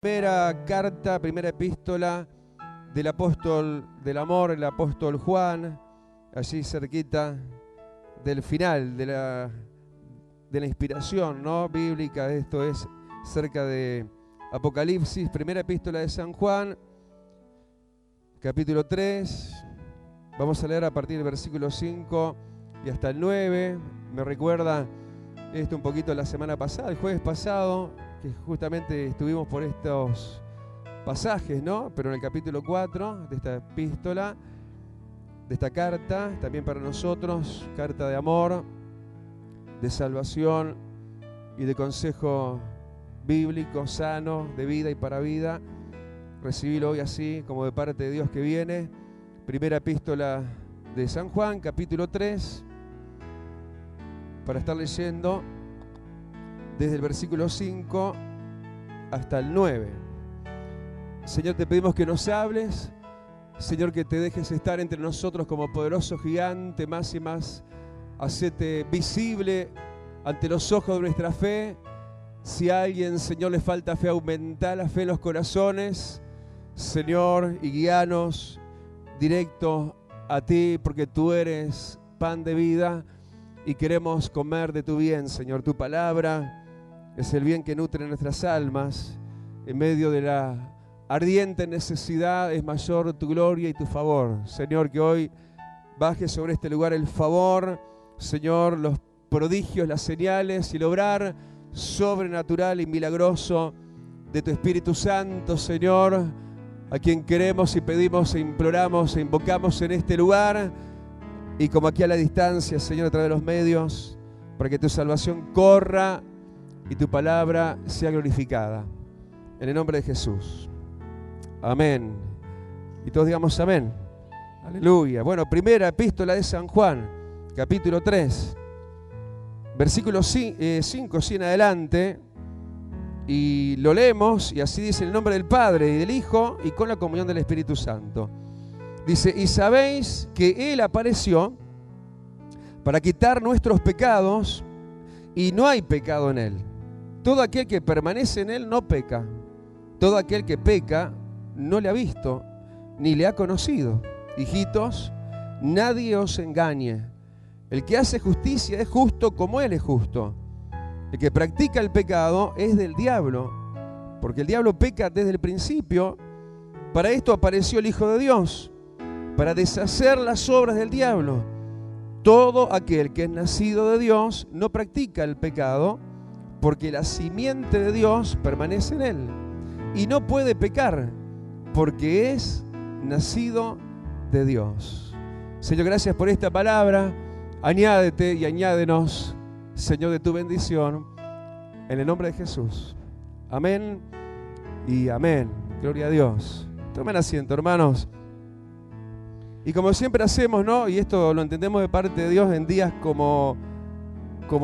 Primera carta, primera epístola del apóstol del amor, el apóstol Juan, allí cerquita del final de la inspiración, ¿no?, bíblica. Esto es cerca de Apocalipsis, primera epístola de San Juan, capítulo 3. Vamos a leer a partir del versículo 5 y hasta el 9. Me recuerda esto un poquito la semana pasada, el jueves pasado, que justamente estuvimos por estos pasajes, ¿no? Pero en el capítulo 4 de esta epístola, de esta carta, también para nosotros, carta de amor, de salvación y de consejo bíblico, sano, de vida y para vida. Recibílo hoy así, como de parte de Dios que viene. Primera epístola de San Juan, capítulo 3, para estar leyendo desde el versículo 5 hasta el 9. Señor, te pedimos que nos hables. Señor, que te dejes estar entre nosotros como poderoso gigante, más y más. Hacete visible ante los ojos de nuestra fe. Si a alguien, Señor, le falta fe, aumenta la fe en los corazones, Señor, y guíanos directo a ti, porque tú eres pan de vida y queremos comer de tu bien, Señor. Tu palabra es el bien que nutre nuestras almas. En medio de la ardiente necesidad es mayor tu gloria y tu favor. Señor, que hoy baje sobre este lugar el favor, Señor, los prodigios, las señales y el obrar sobrenatural y milagroso de tu Espíritu Santo, Señor, a quien queremos y pedimos e imploramos e invocamos en este lugar, y como aquí a la distancia, Señor, a través de los medios, para que tu salvación corra y tu palabra sea glorificada. En el nombre de Jesús. Amén. Y todos digamos amén. Aleluya. Bueno, primera epístola de San Juan, capítulo 3, versículo 5 en adelante. Y lo leemos, y así dice: en el nombre del Padre y del Hijo y con la comunión del Espíritu Santo. Dice: y sabéis que Él apareció para quitar nuestros pecados, y no hay pecado en Él. Todo aquel que permanece en Él no peca. Todo aquel que peca no le ha visto, ni le ha conocido. Hijitos, nadie os engañe. El que hace justicia es justo como Él es justo. El que practica el pecado es del diablo, porque el diablo peca desde el principio. Para esto apareció el Hijo de Dios, para deshacer las obras del diablo. Todo aquel que es nacido de Dios no practica el pecado, porque la simiente de Dios permanece en él, y no puede pecar, porque es nacido de Dios. Señor, gracias por esta palabra. Añádete y añádenos, Señor, de tu bendición, en el nombre de Jesús. Amén y amén. Gloria a Dios. Tomen asiento, hermanos. Y como siempre hacemos, ¿no?, y esto lo entendemos de parte de Dios en días como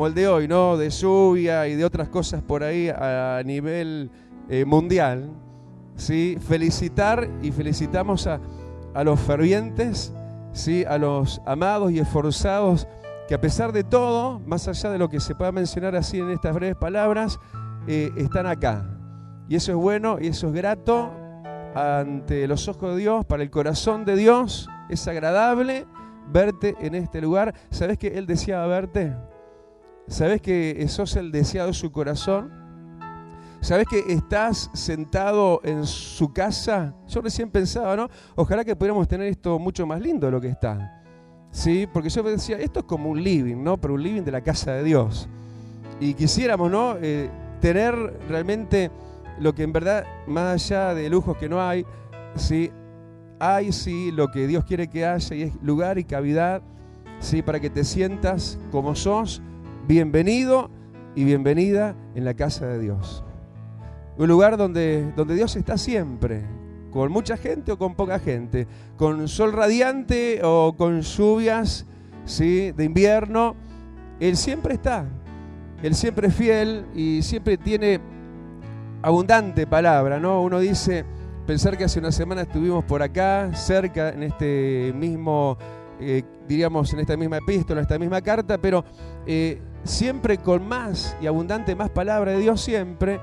el de hoy, ¿no?, de lluvia y de otras cosas por ahí a nivel mundial, ¿sí? Felicitar, y felicitamos a los fervientes, ¿sí?, a los amados y esforzados que, a pesar de todo, más allá de lo que se pueda mencionar así en estas breves palabras, están acá. Y eso es bueno y eso es grato ante los ojos de Dios, para el corazón de Dios. Es agradable verte en este lugar. ¿Sabés que Él deseaba verte? ¿Sabés que sos el deseado de su corazón? ¿Sabés que estás sentado en su casa? Yo recién pensaba, ¿no?, ojalá que pudiéramos tener esto mucho más lindo de lo que está. Sí, porque yo decía, esto es como un living, ¿no?, pero un living de la casa de Dios. Y quisiéramos, ¿no?, tener realmente lo que en verdad, más allá de lujos que no hay, ¿sí?, hay sí lo que Dios quiere que haya, y es lugar y cavidad, ¿sí?, para que te sientas como sos, bienvenido y bienvenida en la casa de Dios. Un lugar donde Dios está siempre, con mucha gente o con poca gente, con sol radiante o con lluvias, ¿sí?, de invierno. Él siempre está, Él siempre es fiel y siempre tiene abundante palabra, ¿no? Uno dice, pensar que hace una semana estuvimos por acá, cerca, en este mismo, diríamos, en esta misma epístola, en esta misma carta, pero siempre con más y abundante más palabra de Dios siempre.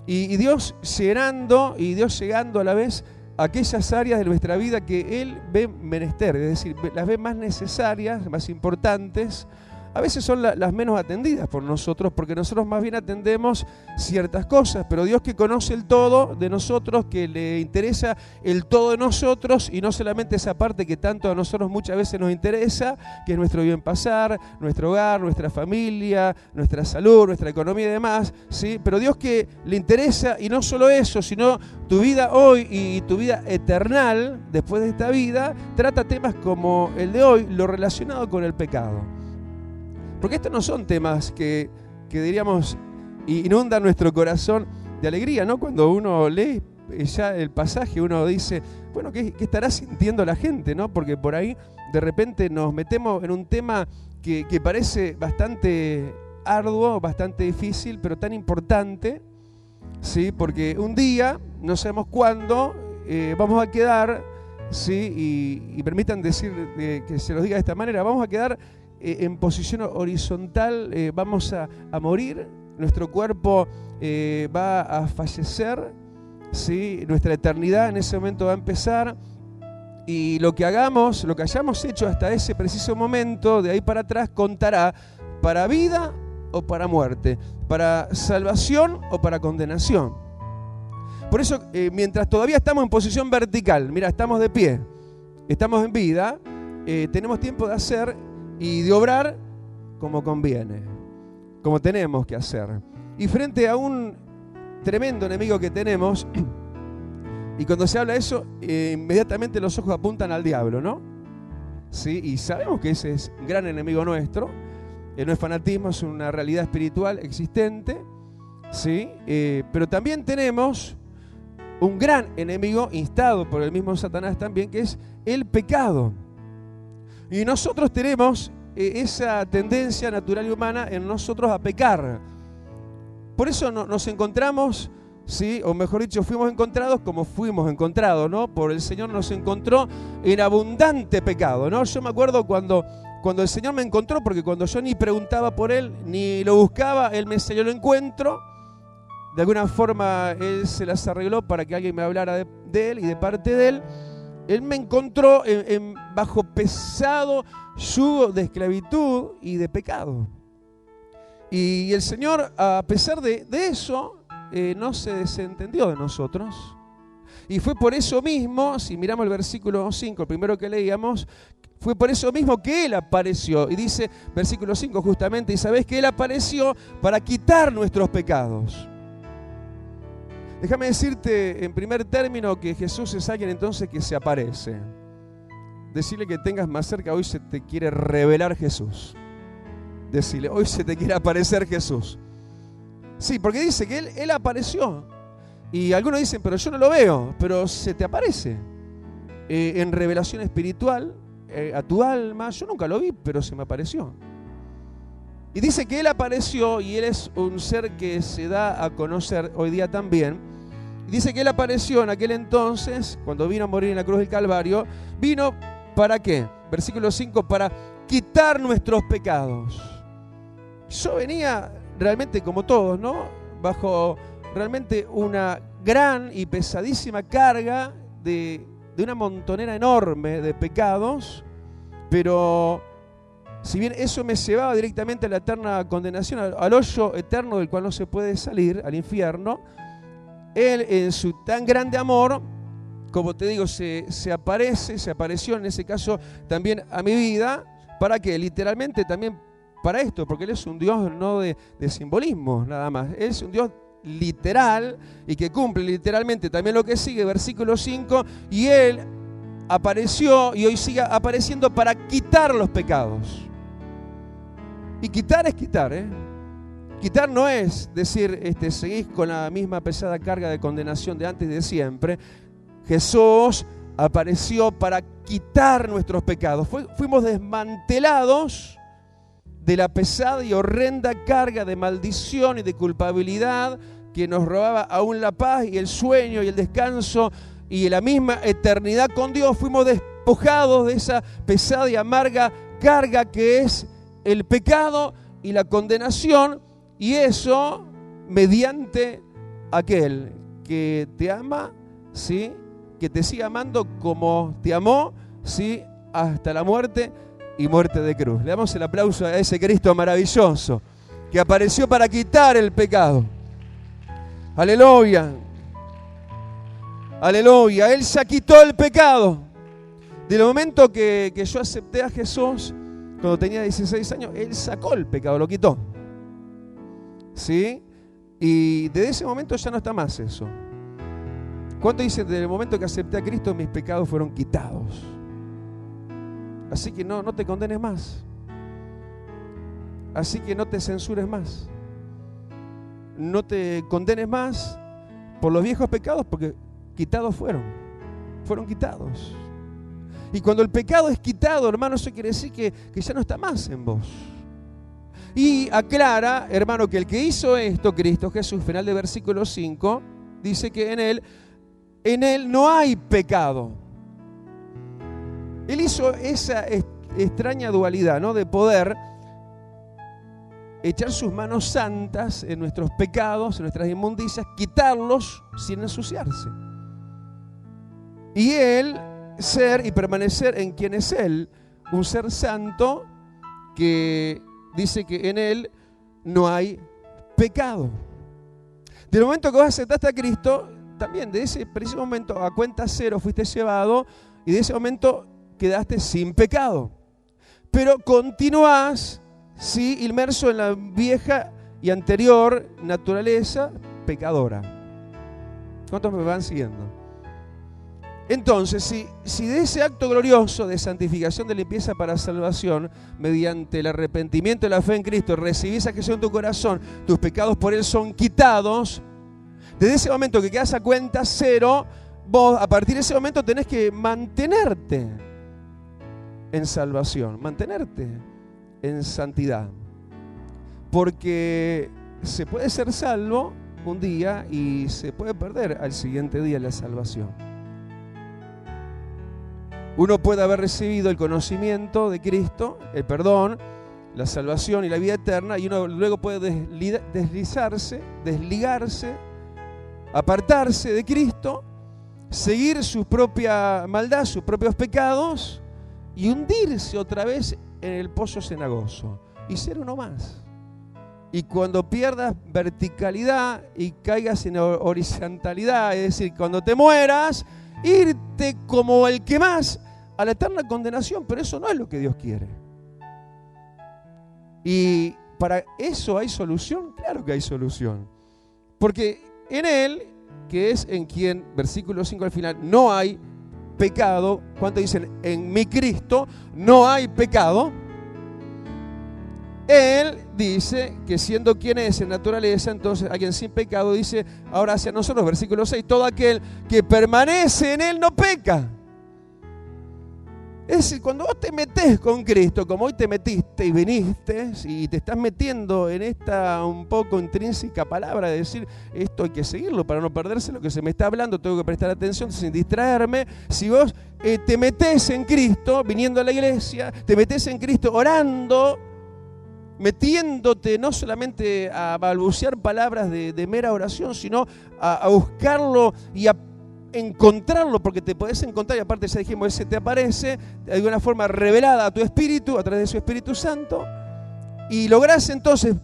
Y Dios llenando y Dios llegando a la vez a aquellas áreas de nuestra vida que Él ve menester, es decir, las ve más necesarias, más importantes. A veces son las menos atendidas por nosotros, porque nosotros más bien atendemos ciertas cosas, pero Dios, que conoce el todo de nosotros, que le interesa el todo de nosotros, y no solamente esa parte que tanto a nosotros muchas veces nos interesa, que es nuestro bien pasar, nuestro hogar, nuestra familia, nuestra salud, nuestra economía y demás, ¿sí? Pero Dios, que le interesa, y no solo eso, sino tu vida hoy y tu vida eternal después de esta vida, trata temas como el de hoy, lo relacionado con el pecado. Porque estos no son temas que diríamos inundan nuestro corazón de alegría, ¿no? Cuando uno lee ya el pasaje, uno dice, bueno, ¿qué estará sintiendo la gente, ¿no? Porque por ahí de repente nos metemos en un tema que parece bastante arduo, bastante difícil, pero tan importante, ¿sí? Porque un día, no sabemos cuándo, vamos a quedar, ¿sí? Y permitan decir que se los diga de esta manera, vamos a quedar en posición horizontal, vamos a morir, nuestro cuerpo va a fallecer, ¿sí? Nuestra eternidad en ese momento va a empezar, y lo que hagamos, lo que hayamos hecho hasta ese preciso momento, de ahí para atrás, contará para vida o para muerte, para salvación o para condenación. Por eso, mientras todavía estamos en posición vertical, mira, estamos de pie, estamos en vida, tenemos tiempo de hacer y de obrar como conviene, como tenemos que hacer. Y frente a un tremendo enemigo que tenemos, y cuando se habla de eso, inmediatamente los ojos apuntan al diablo, ¿no? ¿Sí? Y sabemos que ese es un gran enemigo nuestro. No es fanatismo, es una realidad espiritual existente, ¿sí? Pero también tenemos un gran enemigo instado por el mismo Satanás también, que es el pecado. Y nosotros tenemos esa tendencia natural y humana en nosotros a pecar. Por eso nos encontramos, ¿sí? O mejor dicho, fuimos encontrados como fuimos encontrados, ¿no? Por el Señor nos encontró en abundante pecado, ¿no? Yo me acuerdo cuando el Señor me encontró, porque cuando yo ni preguntaba por Él, ni lo buscaba, Él me enseñó, lo encuentro. De alguna forma Él se las arregló para que alguien me hablara de Él y de parte de Él. Él me encontró bajo pesado yugo de esclavitud y de pecado. Y el Señor, a pesar de eso, no se desentendió de nosotros. Y fue por eso mismo, si miramos el versículo 5, el primero que leíamos, fue por eso mismo que Él apareció. Y dice, versículo 5 justamente, y sabés que Él apareció para quitar nuestros pecados. Déjame decirte en primer término que Jesús es alguien entonces que se aparece. Decirle que tengas más cerca, hoy se te quiere revelar Jesús. Decirle, hoy se te quiere aparecer Jesús. Sí, porque dice que Él apareció. Y algunos dicen, pero yo no lo veo, pero se te aparece. En revelación espiritual, a tu alma, yo nunca lo vi, pero se me apareció. Y dice que Él apareció, y Él es un ser que se da a conocer hoy día también. Y dice que Él apareció en aquel entonces, cuando vino a morir en la cruz del Calvario. ¿Vino para qué? Versículo 5, para quitar nuestros pecados. Yo venía realmente como todos, ¿no? Bajo realmente una gran y pesadísima carga de una montonera enorme de pecados, pero si bien eso me llevaba directamente a la eterna condenación, al hoyo eterno del cual no se puede salir, al infierno, Él en su tan grande amor, como te digo, se apareció en ese caso también a mi vida, para que literalmente también para esto, porque Él es un Dios no de simbolismo nada más, Él es un Dios literal y que cumple literalmente también lo que sigue, versículo 5, y Él apareció y hoy sigue apareciendo para quitar los pecados. Y quitar es quitar, ¿eh? Quitar no es decir, seguís con la misma pesada carga de condenación de antes y de siempre. Jesús apareció para quitar nuestros pecados. Fuimos desmantelados de la pesada y horrenda carga de maldición y de culpabilidad que nos robaba aún la paz y el sueño y el descanso y la misma eternidad con Dios. Fuimos despojados de esa pesada y amarga carga que es el pecado y la condenación, y eso mediante aquel que te ama, ¿sí?, que te sigue amando como te amó, ¿sí?, hasta la muerte y muerte de cruz. Le damos el aplauso a ese Cristo maravilloso que apareció para quitar el pecado. Aleluya. Aleluya. Él ya quitó el pecado. Del momento que yo acepté a Jesús, cuando tenía 16 años, Él sacó el pecado, lo quitó. ¿Sí? Y desde ese momento ya no está más eso. ¿Cuánto dicen? Desde el momento que acepté a Cristo, mis pecados fueron quitados? Así que no te condenes más. Así que no te censures más. No te condenes más por los viejos pecados, porque quitados fueron quitados. Y cuando el pecado es quitado, hermano, eso quiere decir que ya no está más en vos. Y aclara, hermano, que el que hizo esto, Cristo Jesús, final de versículo 5, dice que en él no hay pecado. Él hizo esa extraña dualidad, ¿no?, de poder echar sus manos santas en nuestros pecados, en nuestras inmundicias, quitarlos sin ensuciarse. Y Él ser y permanecer en quien es Él, un ser santo que dice que en Él no hay pecado. Del momento que vos aceptaste a Cristo, también de ese preciso momento a cuenta cero fuiste llevado y de ese momento quedaste sin pecado. Pero continuás, sí, inmerso en la vieja y anterior naturaleza pecadora. ¿Cuántos me van siguiendo? Entonces, si de ese acto glorioso de santificación, de limpieza para salvación, mediante el arrepentimiento y la fe en Cristo, recibís a Jesús en tu corazón, tus pecados por Él son quitados, desde ese momento que quedas a cuenta cero, vos a partir de ese momento tenés que mantenerte en salvación, mantenerte en santidad. Porque se puede ser salvo un día y se puede perder al siguiente día la salvación. Uno puede haber recibido el conocimiento de Cristo, el perdón, la salvación y la vida eterna, y uno luego puede desligarse, apartarse de Cristo, seguir su propia maldad, sus propios pecados, y hundirse otra vez en el pozo cenagoso y ser uno más. Y cuando pierdas verticalidad y caigas en horizontalidad, es decir, cuando te mueras, irte como el que más a la eterna condenación, pero eso no es lo que Dios quiere. Y para eso hay solución, claro que hay solución. Porque en Él, que es en quien, versículo 5 al final, no hay pecado. ¿Cuánto dicen? En mi Cristo no hay pecado. Él dice que siendo quien es en naturaleza, entonces alguien sin pecado, dice ahora hacia nosotros, versículo 6, todo aquel que permanece en Él no peca. Es decir, cuando vos te metés con Cristo, como hoy te metiste y viniste, y te estás metiendo en esta un poco intrínseca palabra de decir, esto hay que seguirlo para no perderse lo que se me está hablando, tengo que prestar atención sin distraerme. Si vos te metés en Cristo, viniendo a la iglesia, te metés en Cristo orando, metiéndote no solamente a balbucear palabras de mera oración, sino a buscarlo y a encontrarlo, porque te podés encontrar, y aparte ya dijimos, ese te aparece de alguna forma revelada a tu espíritu, a través de su Espíritu Santo, y lográs entonces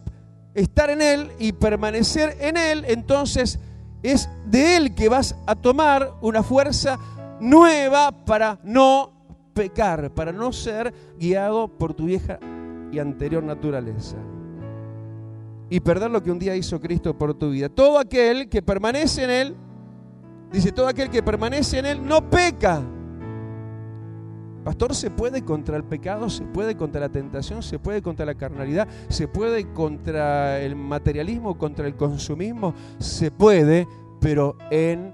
estar en Él y permanecer en Él. Entonces es de Él que vas a tomar una fuerza nueva para no pecar, para no ser guiado por tu vieja y anterior naturaleza y perder lo que un día hizo Cristo por tu vida. Todo aquel que permanece en Él, dice, todo aquel que permanece en Él no peca. Pastor, ¿se puede contra el pecado? ¿Se puede contra la tentación? ¿Se puede contra la carnalidad? ¿Se puede contra el materialismo? ¿Contra el consumismo? Se puede, pero en